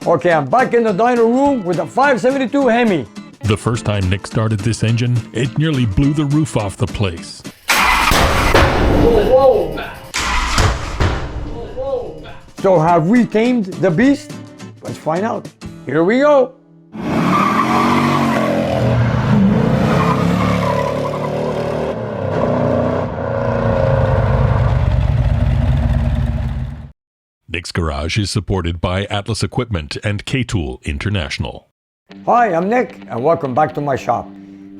Okay, I'm back in the dyno room with the 572 Hemi. The first time Nick started this engine, it nearly blew the roof off the place. Whoa. So have we tamed the beast? Let's find out. Here we go. Nick's garage is supported by Atlas Equipment and K-Tool International. Hi, I'm Nick and welcome back to my shop.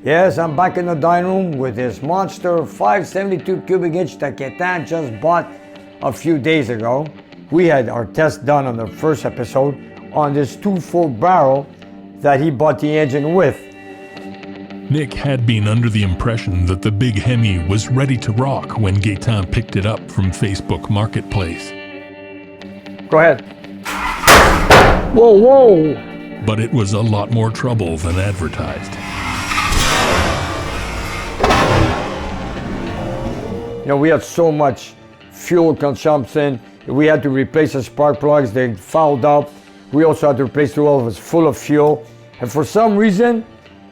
Yes, I'm back in the dyno room with this monster 572 cubic inch that Ketan just bought a few days ago. We had our test done on the first episode on this 2.4 barrel that he bought the engine with. Nick had been under the impression that the big Hemi was ready to rock when Gaetan picked it up from Facebook Marketplace. Go ahead. Whoa. But it was a lot more trouble than advertised. You know, we had so much fuel consumption. We had to replace the spark plugs, they fouled up. We also had to replace the oil, it was full of fuel. And for some reason,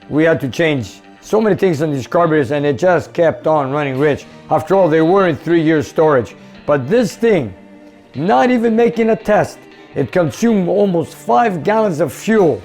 we had to change so many things on these carburetors and it just kept on running rich. After all, they were in 3 years storage. But this thing, not even making a test, it consumed almost 5 gallons of fuel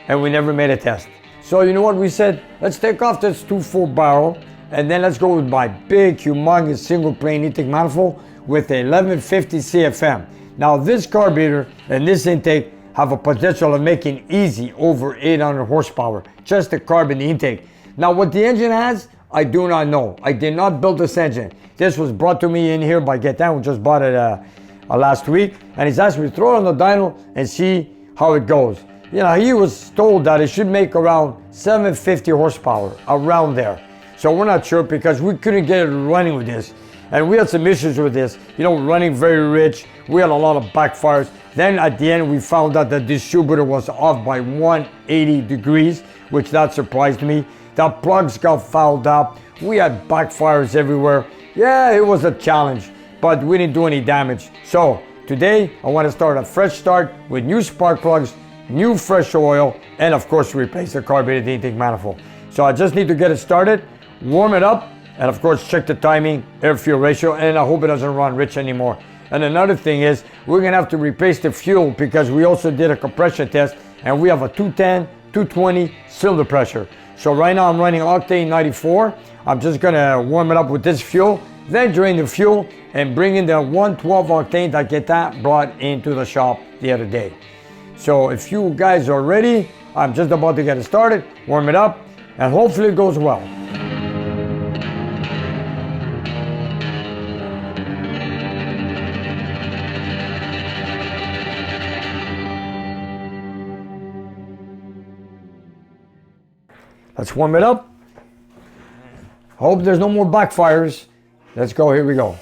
and we never made a test. So you know what we said? Let's take off this 2.4 barrel and then let's go with my big, humongous single plane intake manifold with a 1150 CFM. Now this carburetor and this intake have a potential of making easy over 800 horsepower, just the carb and the intake. Now what the engine has, I do not know. I did not build this engine. This was brought to me in here by Gaetan, who just bought it last week, and he's asked me to throw it on the dyno and see how it goes. You know, he was told that it should make around 750 horsepower, around there. So we're not sure because we couldn't get it running with this. And we had some issues with this, you know, running very rich. We had a lot of backfires. Then at the end, we found out the distributor was off by 180 degrees, which that surprised me. The plugs got fouled up. We had backfires everywhere. Yeah, it was a challenge, but we didn't do any damage. So today, I want to start a fresh start with new spark plugs, new fresh oil, and of course, replace the carburetor intake manifold. So I just need to get it started, warm it up, and of course check the timing, air-fuel ratio, and I hope it doesn't run rich anymore. And another thing is, we're gonna have to replace the fuel because we also did a compression test and we have a 210, 220 cylinder pressure. So right now I'm running octane 94. I'm just gonna warm it up with this fuel, then drain the fuel and bring in the 112 octane that Gaetan brought into the shop the other day. So if you guys are ready, I'm just about to get it started, warm it up, and hopefully it goes well. Let's warm it up. Hope there's no more backfires. Let's go, here we go.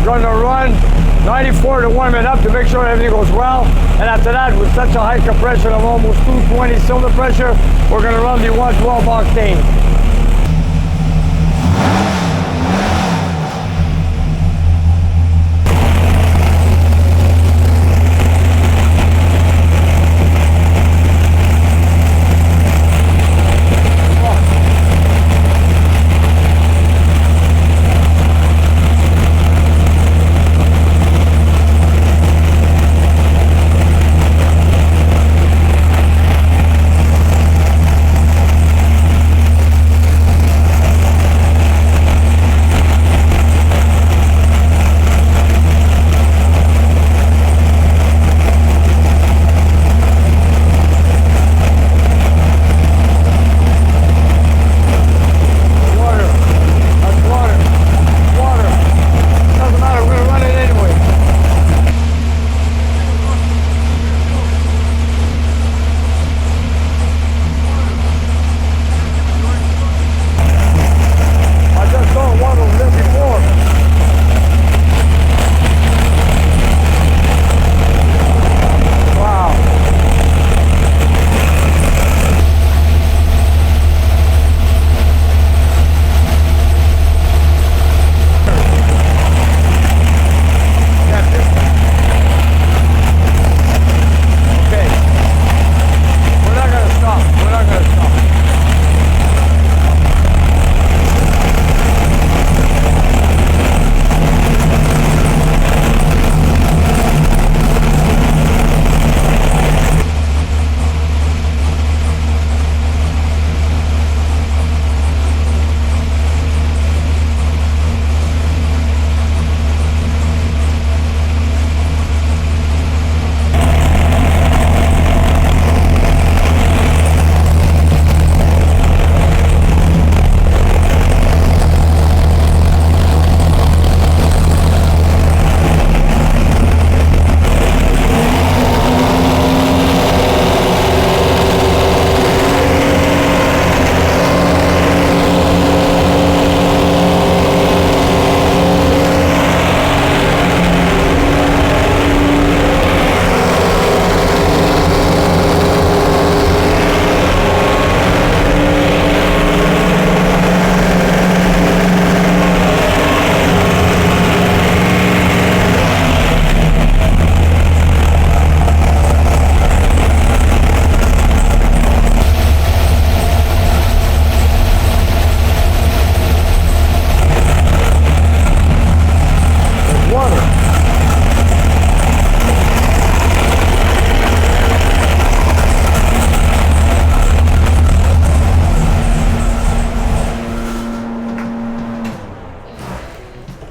gonna run 94 to warm it up to make sure everything goes well. And after that, with such a high compression of almost 220 cylinder pressure, we're gonna run the 112 octane.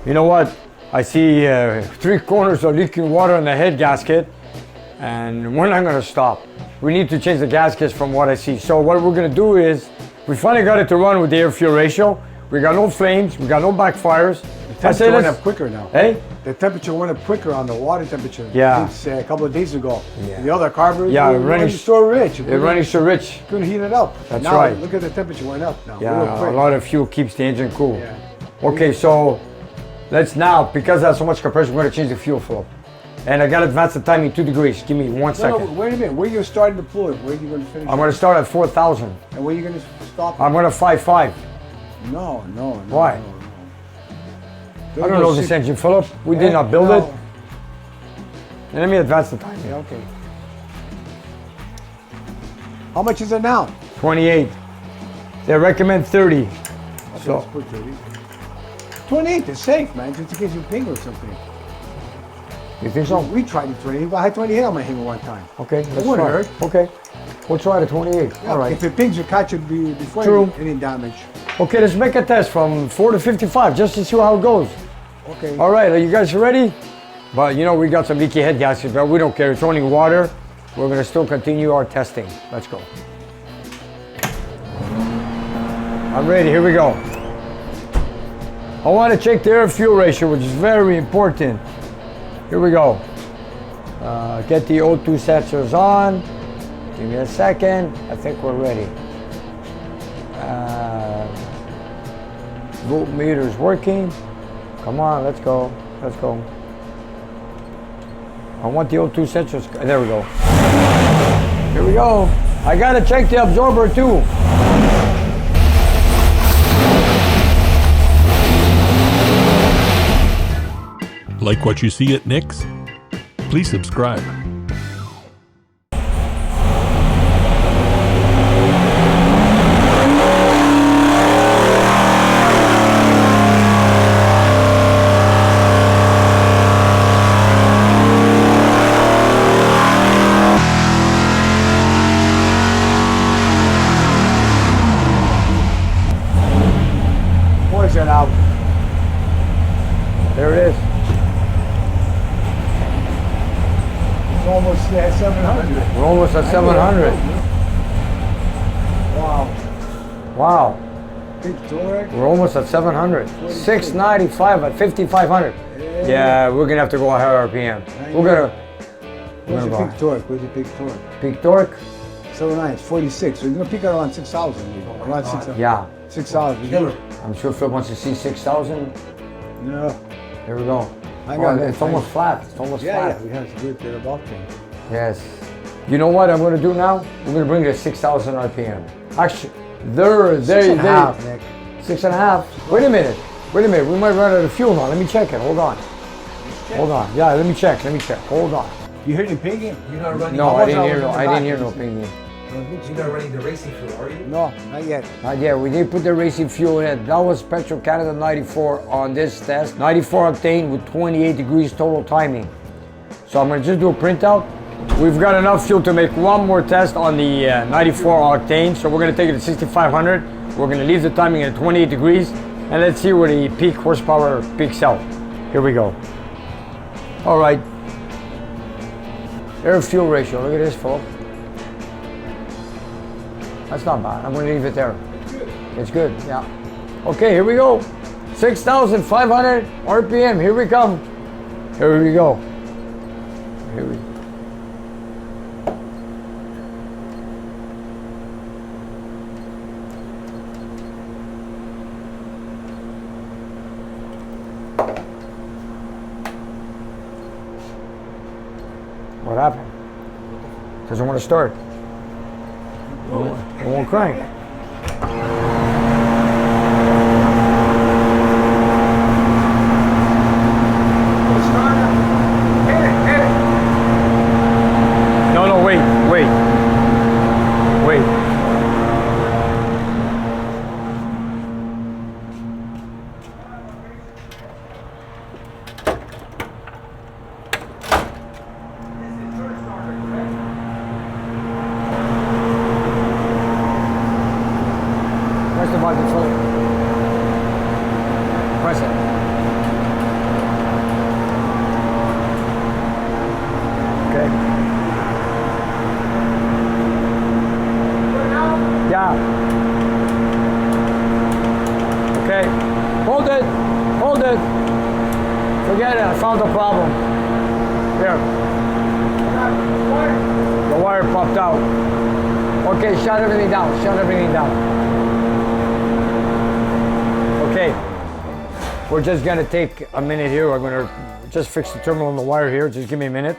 You know what? I see 3 corners are leaking water in the head gasket, and we're not going to stop. We need to change the gaskets from what I see. So what we're going to do is, we finally got it to run with the air-fuel ratio. We got no flames, we got no backfires. The temperature went up quicker now. Hey? The temperature went up quicker on the water temperature. Yeah. Since a couple of days ago. Yeah. The other carburetors Yeah, were running so rich. They're running so rich. Couldn't heat it up. That's now, right. Look at the temperature went up now. Yeah, a lot of fuel keeps the engine cool. Yeah. Okay, so let's now, because I have so much compression, we're going to change the fuel flow. And I got to advance the timing 2 degrees. Give me 1 second. No, wait a minute. Where you starting to pull it? Where are you going to finish? I'm going to start at 4,000. And where are you going to stop? I'm going to 5.5. No. Why? No. I don't know this engine, Philip. We did not build it. And let me advance the timing. Yeah, okay. How much is it now? 28. They recommend 30. Okay, So let's put 30. 28 is safe, man, just in case you ping or something. you think so? We tried the 28. I had 28 on my Hemi one time. Okay, let's wouldn't try. hurt. Okay, we'll try the 28. Yeah, All right. If it pings, you catch it before True. any damage. Okay, let's make a test from 4 to 55 just to see how it goes. Okay. All right, are you guys ready? But you know, we got some leaky head gaskets, but we don't care. It's only water. We're gonna still continue our testing. Let's go. I'm ready, here we go. I want to check the air-fuel ratio, which is very important. Here we go. Get the O2 sensors on. Give me a second. I think we're ready. Voltmeter's working. Come on, let's go. Let's go. I want the O2 sensors. There we go. Here we go. I gotta check the absorber too. Like what you see at Nick's? Please subscribe. Poison out. There it is. It's almost at 700. We're almost at 700. Wow. Wow. Big torque. We're almost at 700. 695 at 5,500. Yeah, we're gonna have to go a higher RPM. Where's the peak torque? Where's the peak torque? Peak torque? 709, it's 46. So you're gonna peak out around 6,000. Around 6,000. Yeah. 6,000. I'm sure Phil wants to see 6,000. No. Here we go. I got it. It's almost flat. It's almost flat. Yeah, we have to do it there about thing. Yes. You know what I'm going to do now? We're going to bring it to 6,000 RPM. Actually, there. 6.5, Nick. 6.5. Wait a minute. We might run out of fuel now. Let me check it. Hold on. Yeah, let me check. Hold on. You heard him pinging? You're not running. No, I didn't hear no pinging. You're not running the racing fuel, are you? No, not yet. Not yet. We did put the racing fuel in it. That was Petro Canada 94 on this test. 94 octane with 28 degrees total timing. So I'm going to just do a printout. We've got enough fuel to make one more test on the 94 octane. So we're going to take it to 6,500. We're going to leave the timing at 28 degrees. And let's see where the peak horsepower peaks out. Here we go. All right. Air fuel ratio. Look at this, folks. That's not bad. I'm going to leave it there. It's good, yeah. Okay, here we go. 6,500 RPM. Here we come. Here we go. Here we go. What happened? Doesn't want to start. It won't crank. No, wait. Press the button fully. Press it. Okay. Yeah. Okay. Hold it. Forget it. I found the problem. Here. The wire popped out. Okay, shut everything down. Okay, we're just gonna take a minute here. I'm gonna just fix the terminal on the wire here. Just give me a minute.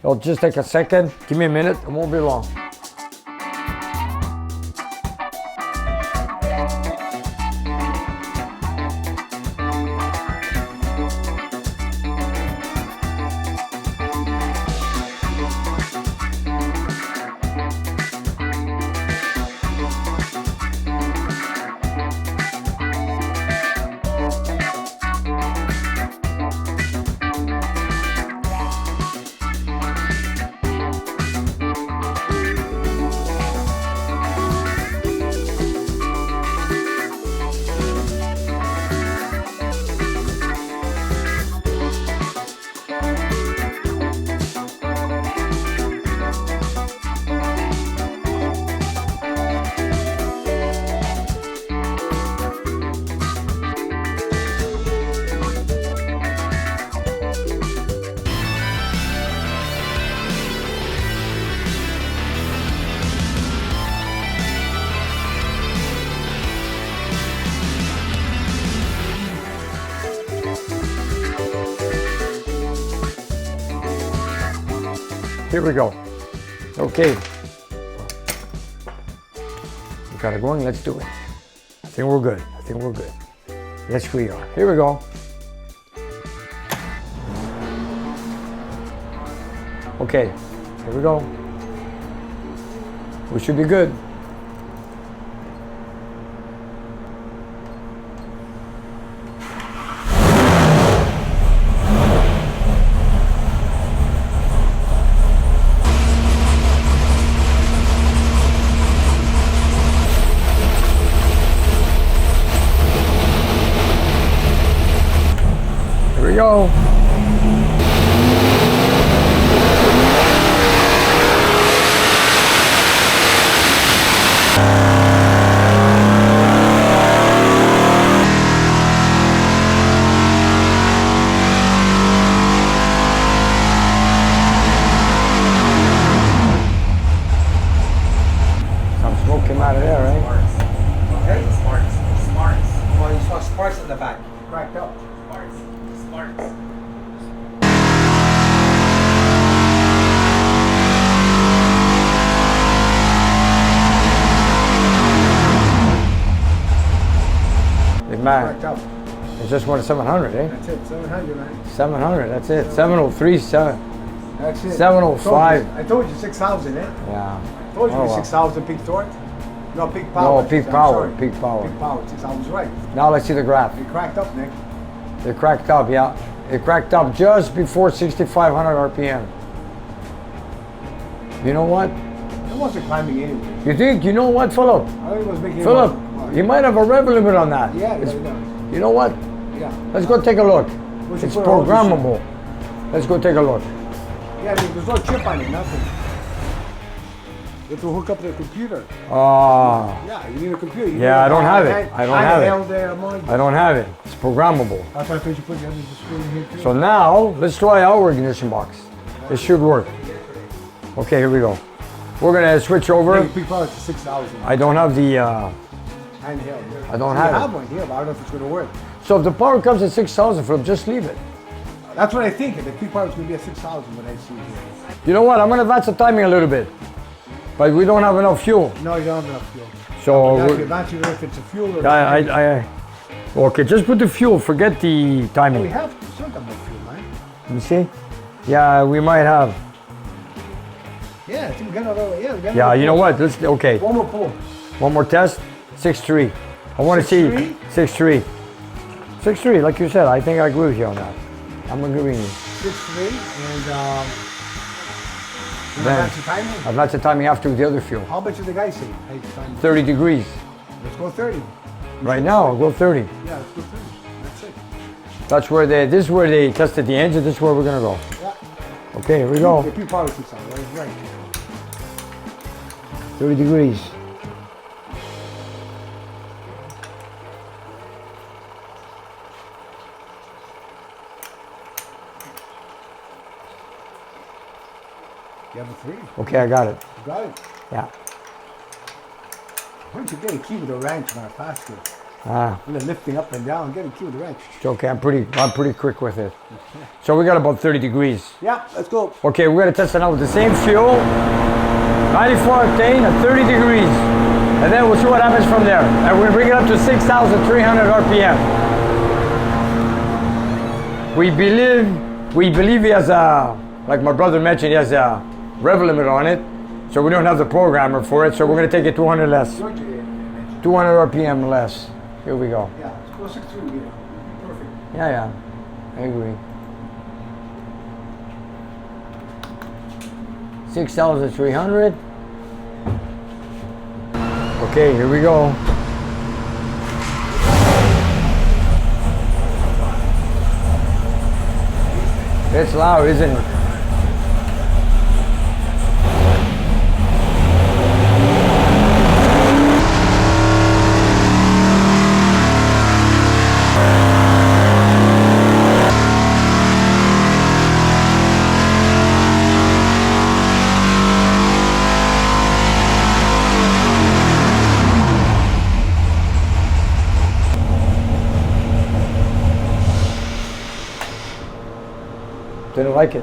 It'll just take a second. Give me a minute. It won't be long. here we go. Okay. We got it going, let's do it. I think we're good. I think we're good. Yes, we are. Here we go. Okay, here we go. We should be good. Here we go. Some smoke came out of there, right? Okay? Sparks. Oh, you saw sparks in the back. Cracked up. Sparks. Big man. Cracked up. It's just one 700, eh? That's it. 700, man. 700, that's it. 703, That's it. 705. I told you 6,000, eh? Yeah. I told you Oh, well. 6,000 peak torque. No, peak power. No, peak I'm power, sorry. peak power. Peak power. 6 hours, right. Now let's see the graph. It cracked up, Nick. It cracked up, yeah. It cracked up just before 6,500 RPM. You know what? It wasn't climbing anyway. You think? You know what, Philip? I think it was making Philip, it you might have a rev limit on that. Yeah, It's- yeah, You know what? yeah. Let's go take a look. We should It's put all this- programmable. Let's go take a look. Yeah, I mean, there's no chip on it, nothing. You have to hook up the computer. Yeah, you need a computer. You Yeah, need I don't have it. hand- I don't have it. handheld, monitor. I don't have it. It's programmable. That's why I thought you put the other screen here too. So now, let's try our ignition box. It should work. Okay, here we go. We're gonna switch over. Big peak power to 6,000. I don't have the, Handheld. I don't You have it. have one here, but I don't know if it's going to work. so if the power comes at 6,000, Philip, just leave it. That's what I think. The peak power is going to be at 6,000 when I see here. You know what? I'm gonna advance the timing a little bit. But we don't have enough fuel. No, you don't have enough fuel. So, That's we're- the advantage if it's a fuel or okay, just put the fuel, forget the We timing. have some kind of fuel, man. You see? Yeah, we might have. Yeah, I think we got another. Yeah, we got Yeah, another you know pull. what? Let's, okay. One more pull. One more test. 6.3. I want to see 6.3? 6.3. 6.3, like you said. I think I agree with you on that. I'm agreeing with you. 6.3 and Then- that's the timing. Advance the timing after the other fuel. How much did the guy say? Hey, time. 30 degrees. Let's go 30. Right now, I'll go 30. Yeah, let's go 30. That's it. That's where this is where they tested the engine. This is where we're gonna go. Yeah. Okay, here we go. The peak power is 6,000. That's right. 30 degrees. You have a 3. Okay, I got it. You got it. Yeah. Why don't you get a key with a wrench, man, faster? Ah, And then lifting up and down, get a key with a wrench. it's okay. I'm pretty quick with it. So we got about 30 degrees. Yeah, let's go. Okay, we're gonna test it out with the same fuel, 94 octane at 30 degrees, and then we'll see what happens from there. And we're gonna bring it up to 6,300 RPM. We believe he has a, like my brother mentioned, he has a rev limit on it, so we don't have the programmer for it. So we're gonna take it 200 less, 200 RPM less. Here we go. Yeah, let's go 6.3 again. Perfect. Yeah, I agree. 6,300. Okay, here we go. It's loud, isn't it? Didn't like it.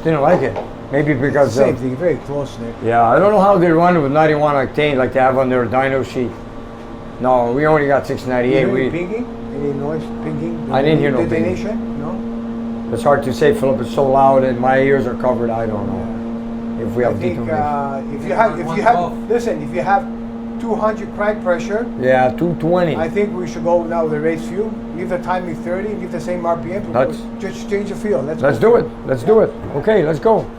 Didn't like it. Maybe because Same of, thing, very close, Nick. yeah, I don't know how they run it with 91 octane like they have on their dyno sheet. No, we only got 698. You hear We, any pinging? Any noise pinging? I didn't hear no pinging. Detonation? No? it's hard to say, Philip. It's so loud and my ears are covered. I don't know if we I have think detonation. if you have, listen, if you have 200 crank pressure, Yeah, 220. I think we should go now with the race fuel. Leave the timing 30, leave the same RPM. Just change the fuel. Let's do it. Let's do it. Okay, let's go.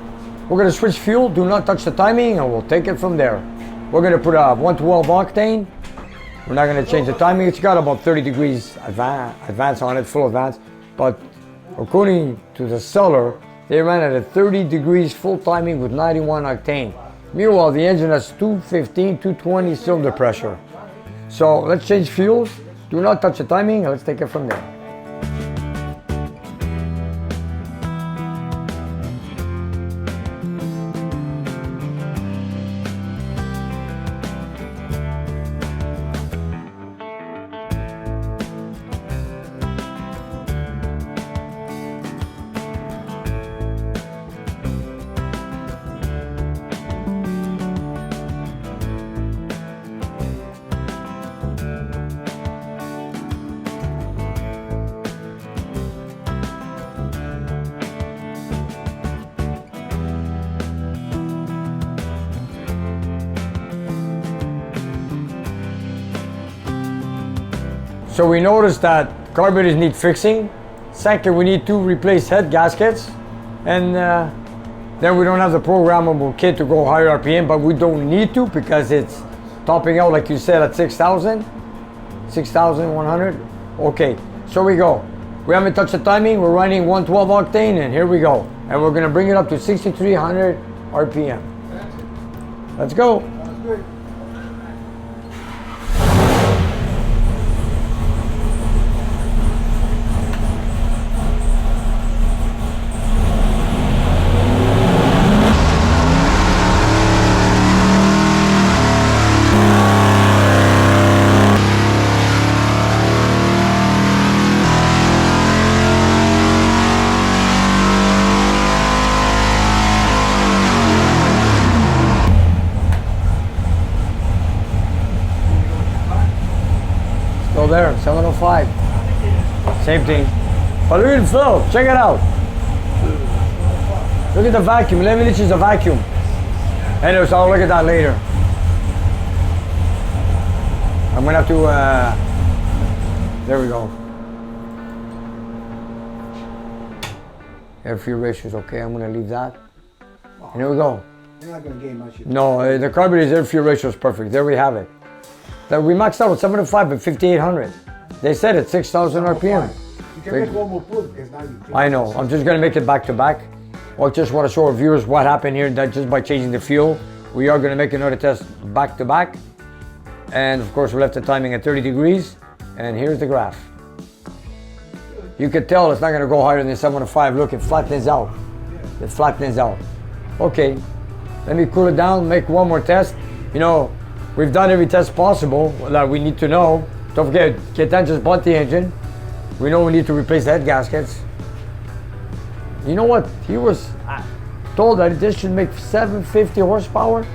We're gonna switch fuel. Do not touch the timing, and we'll take it from there. We're gonna put a 112 octane. We're not gonna change the timing. It's got about 30 degrees advance on it, full advance. But according to the seller, they ran at a 30 degrees full timing with 91 octane. Meanwhile, the engine has 215, 220 cylinder pressure. So let's change fuels. Do not touch the timing, and let's take it from there. So we noticed that carburetors need fixing. Second, we need to replace head gaskets. And then we don't have the programmable kit to go higher RPM, but we don't need to because it's topping out, like you said, at 6,000, 6,100. Okay, so we go. We haven't touched the timing. We're running 112 octane, and here we go. And we're gonna bring it up to 6,300 RPM. Let's go. Still there, 705. Same thing. But look at the flow, check it out. Look at the vacuum, 11 inches of vacuum. Anyways, I'll look at that later. I'm gonna have to, there we go. Air fuel ratio is okay, I'm gonna leave that. And here we go. You're not going to gain much. No, the carburetor's air fuel ratio is perfect. There we have it. That we maxed out with 705 at 5,800. They said it's 6,000 RPM. You can make one more pull because now you I know. I'm just gonna make it back to back. I just want to show our viewers what happened here. That just by changing the fuel, we are gonna make another test back to back. And of course, we left the timing at 30 degrees. And here's the graph. You can tell it's not gonna go higher than 705. Look, it flattens out. It flattens out. Okay, let me cool it down. Make one more test. You know, we've done every test possible that we need to know. Don't forget, Ketan just bought the engine. We know we need to replace the head gaskets. You know what? He was told that this should make 750 horsepower.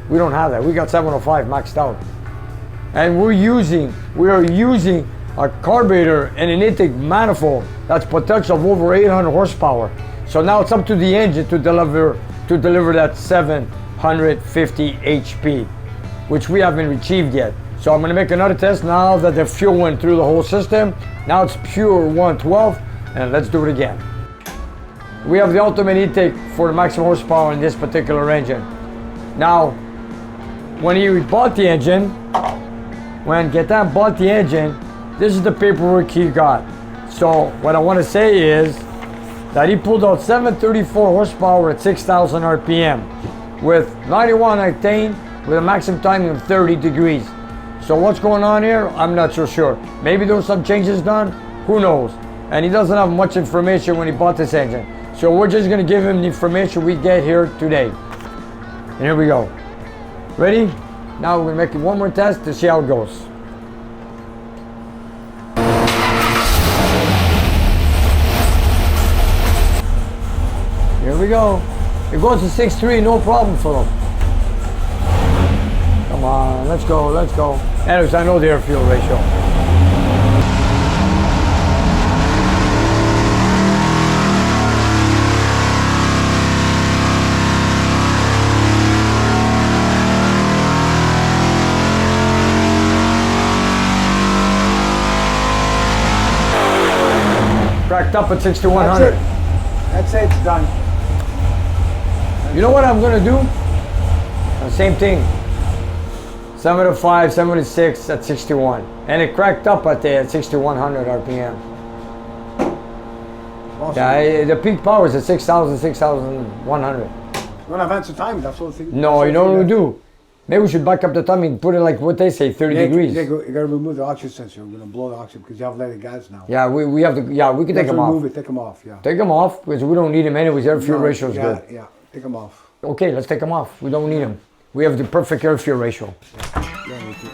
We don't have that. We got 705 maxed out. And we are using a carburetor and an intake manifold that's potential of over 800 horsepower. So now it's up to the engine to deliver that 750 HP, which we haven't achieved yet. So I'm gonna make another test now that the fuel went through the whole system. Now it's pure 112, and let's do it again. We have the ultimate intake for the maximum horsepower in this particular engine. Now, when he bought the engine, when Ketan bought the engine, this is the paperwork he got. So what I want to say is that he pulled out 734 horsepower at 6,000 RPM with 91 octane with a maximum timing of 30 degrees. So what's going on here? I'm not so sure. Maybe there were some changes done, who knows? And he doesn't have much information when he bought this engine. So we're just gonna give him the information we get here today. And here we go. Ready? Now we're gonna make one more test to see how it goes. Here we go. It goes to 6.3, no problem for them. Come on, let's go, let's go. Anyways, I know the air-fuel ratio. Cracked up at 6,100. That's it, it's done. You know what I'm gonna do? Same thing. 705, 706 at 61. And it cracked up at 6,100 RPM. Awesome. Yeah, the peak power is at 6,000, 6,100. You want to advance the time? That's what I think. No, you know what we do? Maybe we should back up the timing, put it like what they say, 30 degrees. You got to remove the oxygen sensor. We're going to blow the oxygen because you have lighted gas now. Yeah, we have to, yeah, we can take them off. Remove it, take them off, yeah. Take them off because we don't need them anyways. Air fuel ratio is good. Yeah, take them off. Okay, let's take them off. We don't need them. We have the perfect air fuel ratio. Yeah, we do.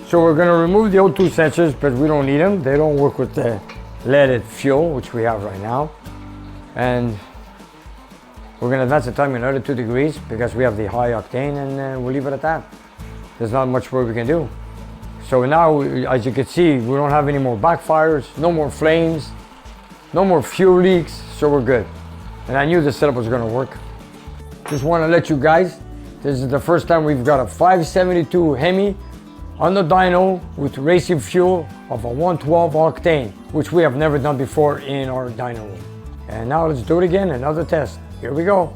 So we're going to remove the O2 sensors because we don't need them. They don't work with the leaded fuel, which we have right now. And we're going to advance the time another 2 degrees because we have the high octane, and we'll leave it at that. There's not much more we can do. So now, as you can see, we don't have any more backfires, no more flames, no more fuel leaks, so we're good. And I knew the setup was going to work. Just want to let you guys, this is the first time we've got a 572 Hemi on the dyno with racing fuel of a 112 octane, which we have never done before in our dyno room. And now let's do it again, another test. Here we go.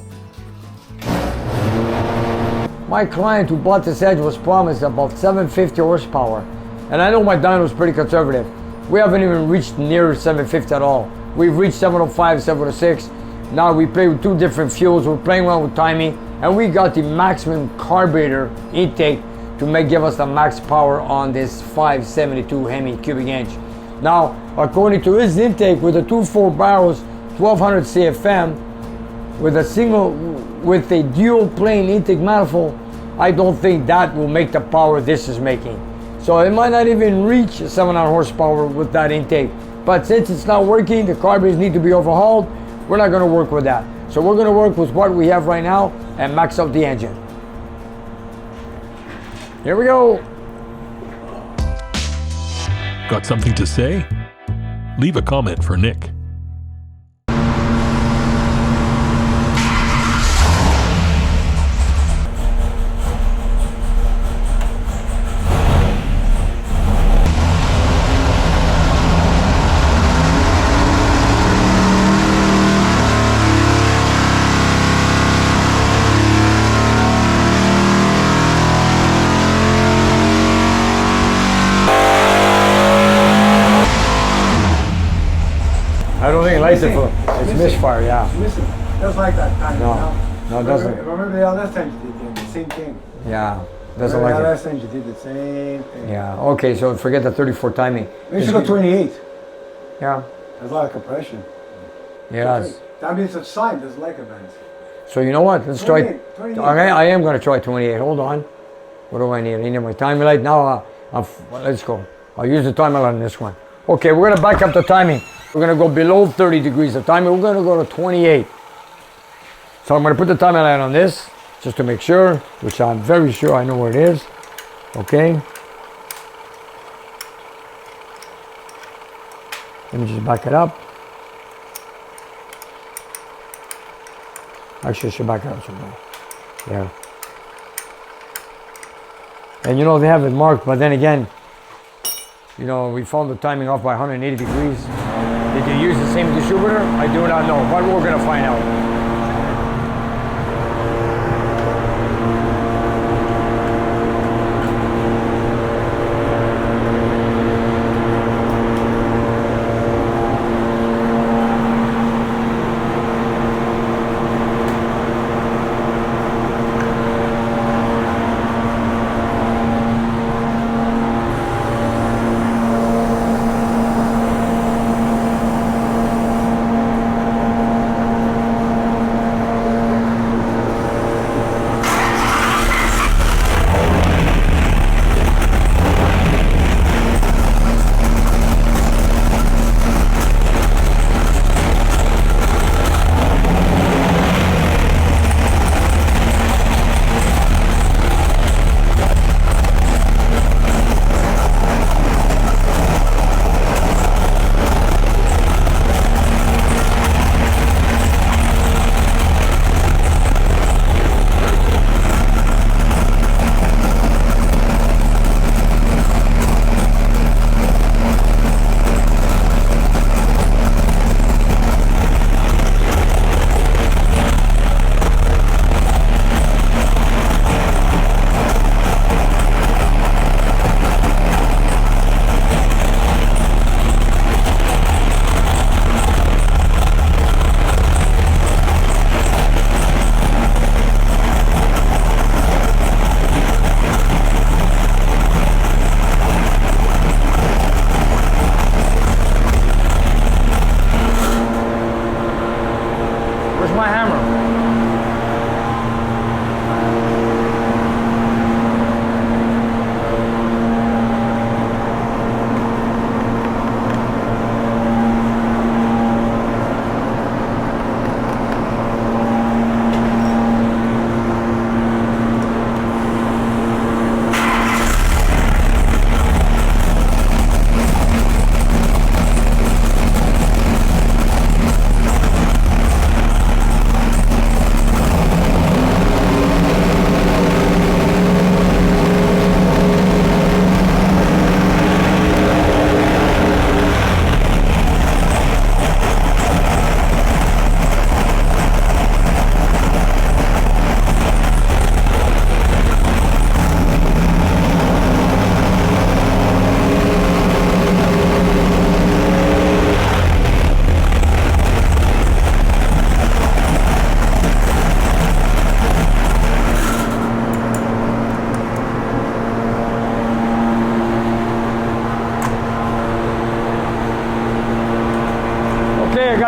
My client who bought this Edge was promised about 750 horsepower. And I know my dyno is pretty conservative. We haven't even reached near 750 at all. We've reached 705, 706. Now we play with 2 different fuels. We're playing around with timing. And we got the maximum carburetor intake to give us the max power on this 572 Hemi cubic inch. Now, according to his intake with the 2.4 barrels, 1200 CFM, with a dual plane intake manifold, I don't think that will make the power this is making. So it might not even reach 700 horsepower with that intake. But since it's not working, the carburetors need to be overhauled, we're not gonna work with that. So we're gonna work with what we have right now and max out the engine. Here we go. Got something to say? Leave a comment for Nick. I don't think it lights it for it's misfire, yeah. It's missing. Just like that time. No, it doesn't. Remember the last time you did the same thing. Yeah, doesn't like The it. last time you did the same thing. Yeah, okay, so forget the 34 timing. Maybe you should go 28. Yeah, There's a lot of compression. yeah. It's- That means it's sign, there's like events. So you know what? Let's try. 28. Okay, I am going to try 28. Hold on. What do I need? I need my timing light. Now, let's go. I'll use the timing light on this one. Okay, we're going to back up the timing. We're going to go below 30 degrees of timing. We're going to go to 28. So I'm going to put the timing light on this just to make sure, which I'm very sure I know where it is. Okay. Let me just back it up. Actually, I should back it up somewhere. Yeah. And you know, they have it marked, but then again, you know, we found the timing off by 180 degrees. Did you use the same distributor? I do not know, but we're gonna find out.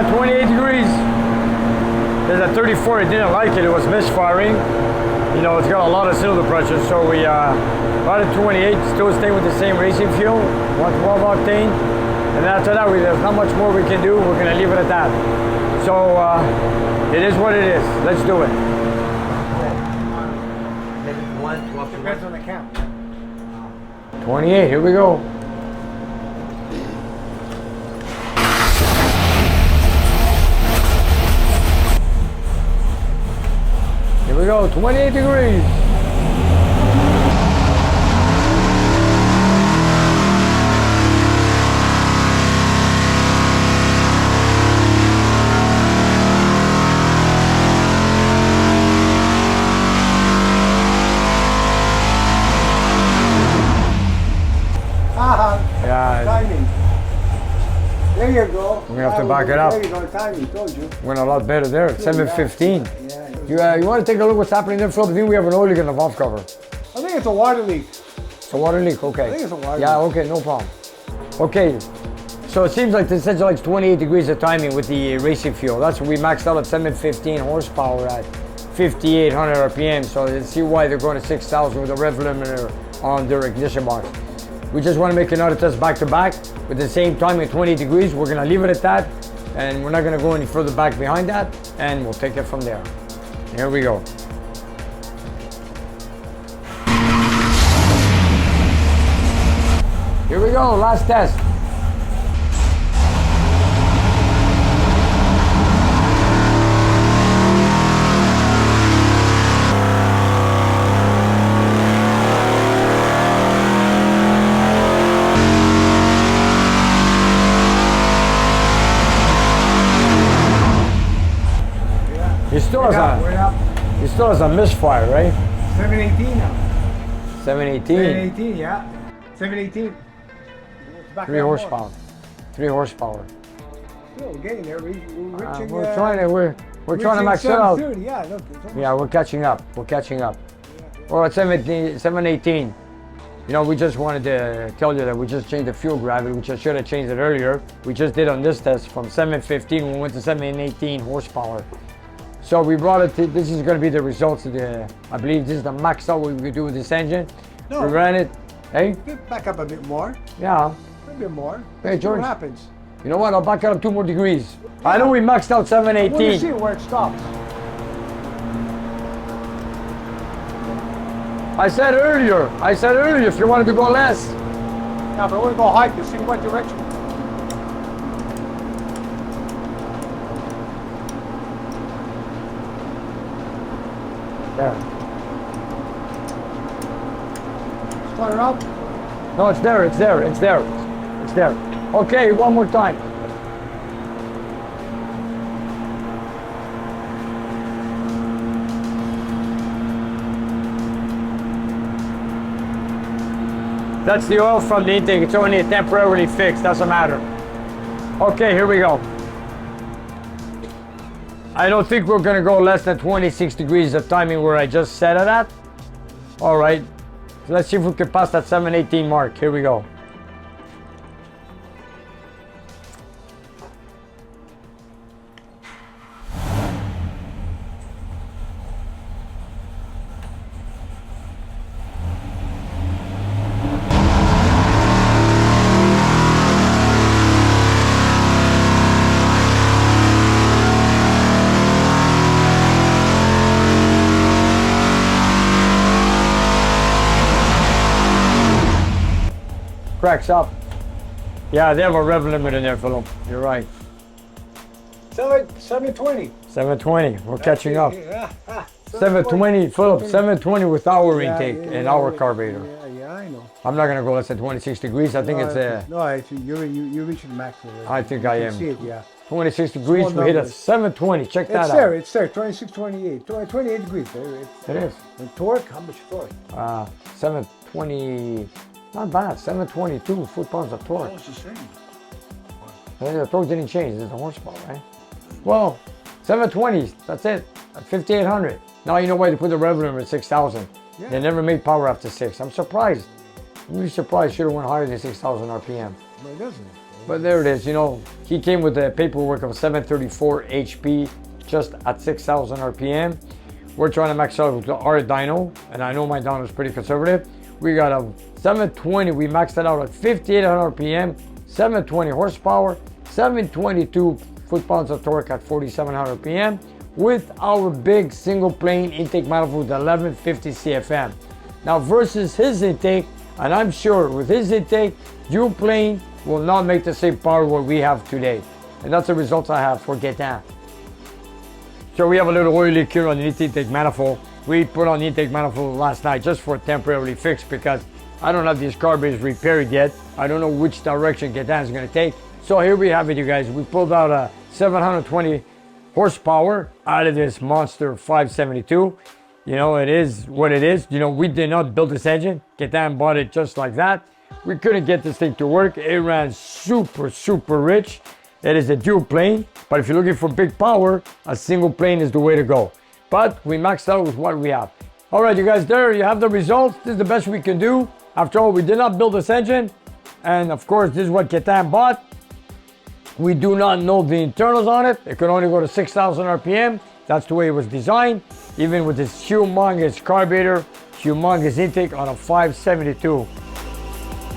got 28 degrees. There's a 34, it didn't like it, it was misfiring. You know, it's got a lot of cylinder pressure, so we brought it 28, still staying with the same racing fuel, 112 octane. And after that, there's not much more we can do, we're gonna leave it at that. So, it is what it is, let's do it. Depends on the count. 28, here we go. Here we go, 28 degrees. Yeah. Timing. There you go. We're gonna have to back it up. There you go, timing, told you. Went a lot better there, 7:15. Yeah. You want to take a look what's happening there, Phil? I think we have an oil leak in the valve cover. I think it's a water leak. It's a water leak, okay. I think it's a water Yeah, leak. okay, no problem. Okay, so it seems like this sensor likes 28 degrees of timing with the racing fuel. That's what we maxed out at 715 horsepower at 5,800 RPM. So you see why they're going to 6,000 with a rev limiter on their ignition box. We just want to make another test back to back with the same timing at 20 degrees. We're going to leave it at that, and we're not going to go any further back behind that, and we'll take it from there. Here we go. Here we go, last test. He still has a misfire, right? 718 now. 718. 718, yeah. 718. 3 horsepower. 3 horsepower. Still getting there. We're reaching. We're trying to max it out. 730, yeah, look. Yeah, we're catching up. We're catching up. Well, at 718. You know, we just wanted to tell you that we just changed the fuel gravity, which I should have changed it earlier. We just did on this test from 715, we went to 718 horsepower. So we brought it to, this is going to be the results of the, I believe this is the max out what we could do with this engine. No. We ran it, hey? Back up a bit more. Yeah. A bit more. Hey, George. What happens? You know what, I'll back it up 2 more degrees. I know we maxed out 718. We'll see where it stops. I said earlier, if you wanted to go less. Yeah, but we're going to go high to see what direction. There. Start it up. No, it's there, it's there, it's there. It's there. Okay, one more time. That's the oil from the intake. It's only temporarily fixed, doesn't matter. Okay, here we go. I don't think we're gonna go less than 26 degrees of timing where I just set it at. All right, so let's see if we can pass that 718 mark. Here we go. Cracks up. Yeah, they have a rev limit in there, Philip. You're right. 720. 720. We're catching up. Yeah. 720, Philip. 720 with our intake and our carburetor. Yeah, I know. I'm not gonna go less than 26 degrees. I think it's you're reaching max already. I think I am. See it, yeah. 26 degrees. Small We hit a numbers. 720. Check that It's out. there, it's there. 26, 28. 28 degrees. It is. And torque, how much torque? 720. Not bad. 722 foot-pounds of torque. It's the same. The torque didn't change. It's the horsepower, right? Well, 720. That's it. At 5,800. Now you know why they put the rev limiter at 6,000. Yeah. They never made power after 6. I'm surprised. I'm really surprised. Should have went higher than 6,000 RPM. But it doesn't. But there it is, you know, he came with the paperwork of 734 HP, just at 6,000 RPM. We're trying to max out with our dyno, and I know my dyno is pretty conservative. We got a 720, we maxed it out at 5,800 RPM, 720 horsepower, 722 foot-pounds of torque at 4,700 RPM, with our big single plane intake manifold with 1150 CFM. Now versus his intake, and I'm sure with his intake, dual plane will not make the same power what we have today. And that's the results I have for Gaetan. So we have a little oil leak here on the intake manifold. We put on the intake manifold last night just for temporarily fix because I don't have these carburetors repaired yet. I don't know which direction Gaetan is going to take. So here we have it, you guys. We pulled out a 720 horsepower out of this monster 572. You know, it is what it is. You know, we did not build this engine. Gaetan bought it just like that. We couldn't get this thing to work. It ran super, super rich. It is a dual plane, but if you're looking for big power, a single plane is the way to go. But we maxed out with what we have. All right, you guys, there you have the results. This is the best we can do. After all, we did not build this engine. And of course, this is what Gaetan bought. We do not know the internals on it. It could only go to 6,000 RPM. That's the way it was designed. Even with this humongous carburetor, humongous intake on a 572.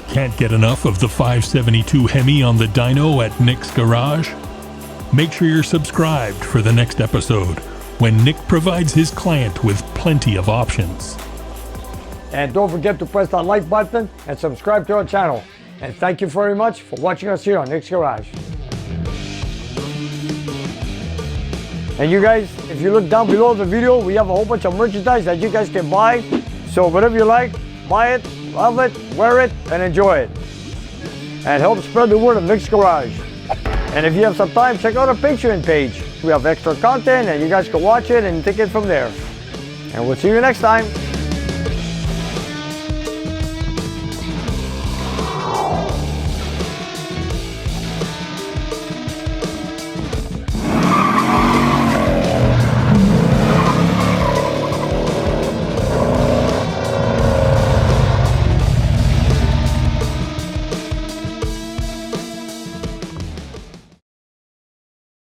Can't get enough of the 572 Hemi on the dyno at Nick's Garage? Make sure you're subscribed for the next episode, when Nick provides his client with plenty of options. And don't forget to press that like button and subscribe to our channel. And thank you very much for watching us here on Nick's Garage. And you guys, if you look down below the video, we have a whole bunch of merchandise that you guys can buy. So whatever you like, buy it, love it, wear it, and enjoy it. And help spread the word of Nick's Garage. And if you have some time, check out our Patreon page. We have extra content and you guys can watch it and take it from there. And we'll see you next time.